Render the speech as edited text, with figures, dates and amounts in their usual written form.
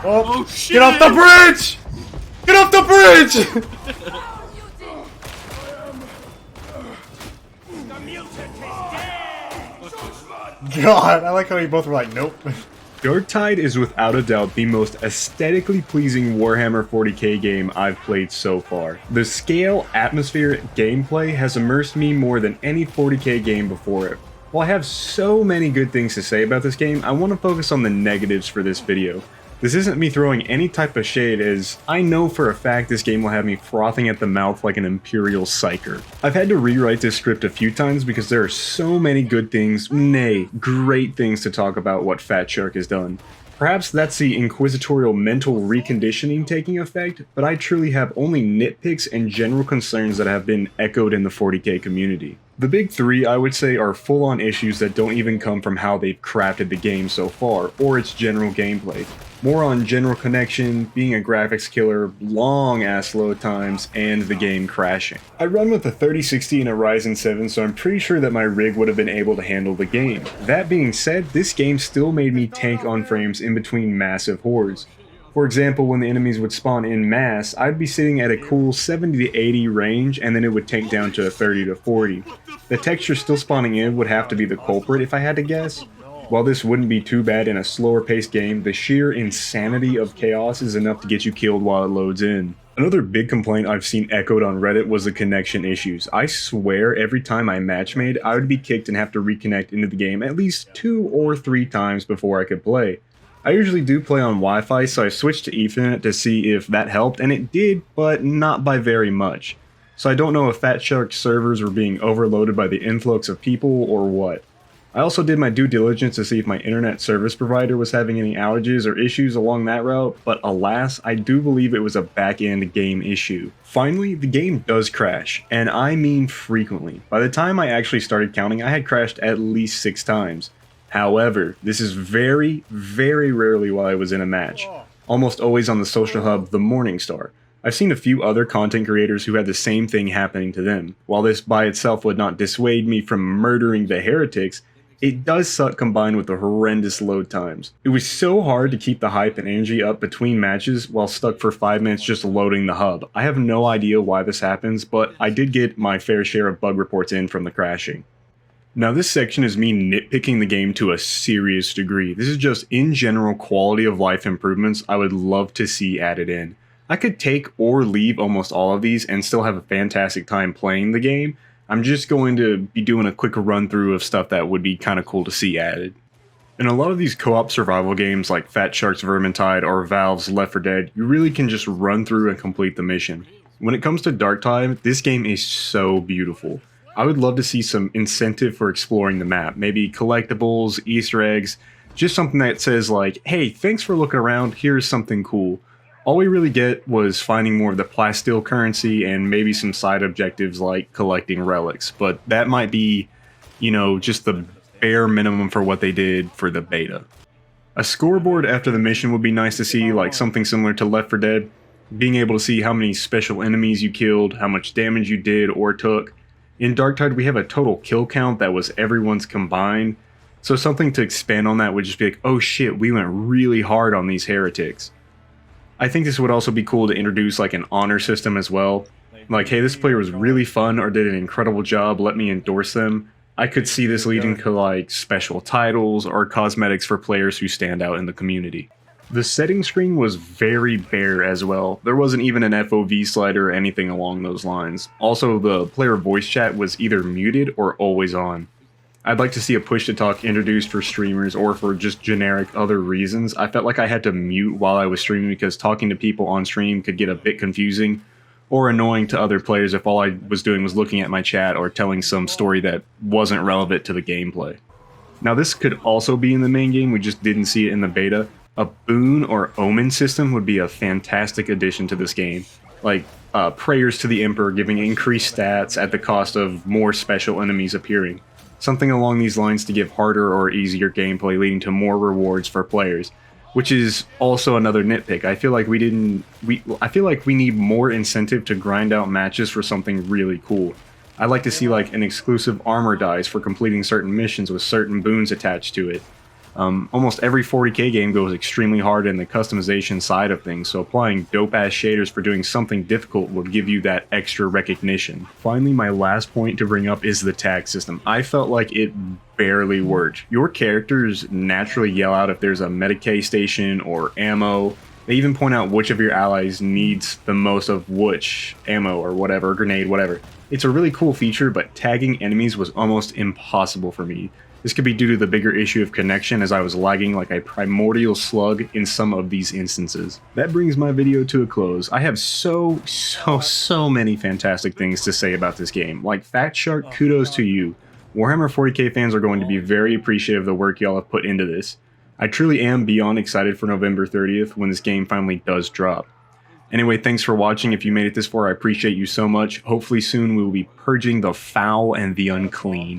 Oh, shit! get off the bridge! Get off the bridge! God, I like how you both were like, nope. Darktide is without a doubt the most aesthetically pleasing Warhammer 40k game I've played so far. The scale, atmosphere, gameplay has immersed me more than any 40k game before it. While I have so many good things to say about this game, I want to focus on the negatives for this video. This isn't me throwing any type of shade, as I know for a fact this game will have me frothing at the mouth like an Imperial Psyker. I've had to rewrite this script a few times because there are so many good things, nay, great things to talk about what Fatshark has done. Perhaps that's the inquisitorial mental reconditioning taking effect, but I truly have only nitpicks and general concerns that have been echoed in the 40k community. The big three, I would say, are full-on issues that don't even come from how they've crafted the game so far, or its general gameplay. More on general connection, being a graphics killer, long-ass load times, and the game crashing. I run with a 3060 and a Ryzen 7, so I'm pretty sure that my rig would have been able to handle the game. That being said, this game still made me tank on frames in between massive hordes. For example, when the enemies would spawn in mass, I'd be sitting at a cool 70 to 80 range, and then it would tank down to 30 to 40. The texture still spawning in would have to be the culprit if I had to guess. While this wouldn't be too bad in a slower paced game, the sheer insanity of chaos is enough to get you killed while it loads in. Another big complaint I've seen echoed on Reddit was the connection issues. I swear every time I matchmade, I would be kicked and have to reconnect into the game at least 2 or 3 times before I could play. I usually do play on Wi-Fi, so I switched to Ethernet to see if that helped, and it did, but not by very much. So I don't know if Fatsharks servers were being overloaded by the influx of people or what. I also did my due diligence to see if my internet service provider was having any outages or issues along that route, but alas, I do believe it was a back-end game issue. Finally, the game does crash, and I mean frequently. By the time I actually started counting, I had crashed at least 6 times. However, this is very, very rarely while I was in a match. Almost always on the social hub, the Morningstar. I've seen a few other content creators who had the same thing happening to them. While this by itself would not dissuade me from murdering the heretics, it does suck combined with the horrendous load times. It was so hard to keep the hype and energy up between matches while stuck for 5 minutes just loading the hub. I have no idea why this happens, but I did get my fair share of bug reports in from the crashing. Now this section is me nitpicking the game to a serious degree. This is just in general quality of life improvements I would love to see added in. I could take or leave almost all of these and still have a fantastic time playing the game. I'm just going to be doing a quick run through of stuff that would be kind of cool to see added. In a lot of these co-op survival games like Fatsharks Vermintide or Valve's Left 4 Dead, you really can just run through and complete the mission. When it comes to Darktide, this game is so beautiful. I would love to see some incentive for exploring the map, maybe collectibles, Easter eggs, just something that says like, hey, thanks for looking around, here's something cool. All we really get was finding more of the plasteel currency and maybe some side objectives like collecting relics, but that might be, you know, just the bare minimum for what they did for the beta. A scoreboard after the mission would be nice to see, like something similar to Left 4 Dead, being able to see how many special enemies you killed, how much damage you did or took. In Darktide, we have a total kill count that was everyone's combined, so something to expand on that would just be like, oh shit, we went really hard on these heretics. I think this would also be cool to introduce like an honor system as well. Like, hey, this player was really fun or did an incredible job, let me endorse them. I could see this leading to like special titles or cosmetics for players who stand out in the community. The settings screen was very bare as well. There wasn't even an FOV slider or anything along those lines. Also, the player voice chat was either muted or always on. I'd like to see a push-to-talk introduced for streamers or for just generic other reasons. I felt like I had to mute while I was streaming because talking to people on stream could get a bit confusing or annoying to other players if all I was doing was looking at my chat or telling some story that wasn't relevant to the gameplay. Now this could also be in the main game, we just didn't see it in the beta. A boon or omen system would be a fantastic addition to this game. Like prayers to the Emperor giving increased stats at the cost of more special enemies appearing. Something along these lines to give harder or easier gameplay leading to more rewards for players. Which is also another nitpick. I feel like we need more incentive to grind out matches for something really cool. I'd like to see like an exclusive armor dice for completing certain missions with certain boons attached to it. Almost every 40k game goes extremely hard in the customization side of things, so applying dope-ass shaders for doing something difficult will give you that extra recognition. Finally, my last point to bring up is the tag system. I felt like it barely worked. Your characters naturally yell out if there's a Medicae station or ammo. They even point out which of your allies needs the most of which ammo or whatever, grenade, whatever. It's a really cool feature, but tagging enemies was almost impossible for me. This could be due to the bigger issue of connection, as I was lagging like a primordial slug in some of these instances. That brings my video to a close. I have so many fantastic things to say about this game. Like Fatshark, kudos to you. Warhammer 40k fans are going to be very appreciative of the work y'all have put into this. I truly am beyond excited for November 30th when this game finally does drop. Anyway, thanks for watching. If you made it this far, I appreciate you so much. Hopefully soon we will be purging the foul and the unclean.